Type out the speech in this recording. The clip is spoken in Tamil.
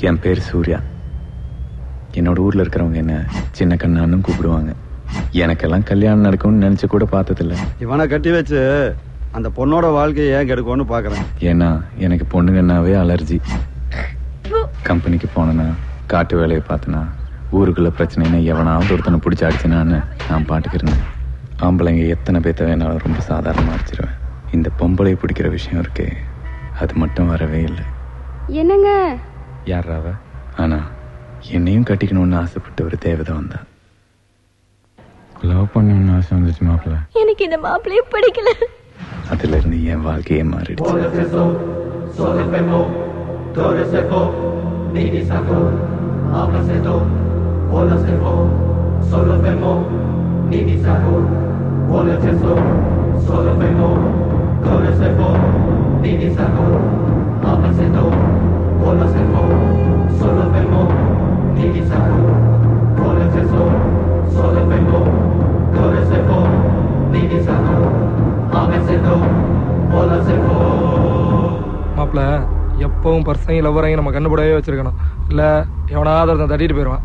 என் பேர் சூர்யா. என்னோட ஊர்ல இருக்கிறவங்க என்ன சின்ன கண்ணான்னு கூப்பிடுவாங்க. எனக்கெல்லாம் கல்யாணம் நடக்கும்னு நினைச்சு கூட பார்த்ததில்ல. இவனை கட்டி வச்சு அந்த பொண்ணோட வாழ்க்கையை ஏன் கெடுக்கும்னு பாக்குறேன். ஏன்னா எனக்கு பொண்ணுங்கன்னாவே அலர்ஜி. கம்பெனிக்கு போனேன்னா, காட்டு வேலையை பார்த்தனா, ஊருக்குள்ள பிரச்சனைனா எவனாவது ஒருத்தனை பிடிச்சி அடிச்சனான்னு நான் பாட்டுக்கு இருந்தேன். ஆம்பளைங்க எத்தனை பேத்த வேணாலும் ரொம்ப சாதாரணமா அடிச்சிருவேன். இந்த பொம்பளை பிடிக்கிற விஷயம் இருக்கே, அது மட்டும் வரவே இல்லை. என்னங்க யாராவ? ஆனா என்னையும் கட்டிக்கணும்னு ஆசைப்பட்ட ஒரு தேவதை வந்தா. லவ் பண்ணணும்னு ஆசை வந்துச்சு மாப்பிள்ள. எனக்கு இந்த மாப்பிள்ளைய பிடிக்கல. அதுல இருந்து என் வாழ்க்கையே மாறிடுச்சு. மாப்பிள்ள எப்பவும் பர்சனையும் லவ்வரையும் நம்ம கண்டுபிடவே வச்சிருக்கணும். இல்ல எவனாவது ஒருத்தன் தட்டிட்டு போயிடுவான்.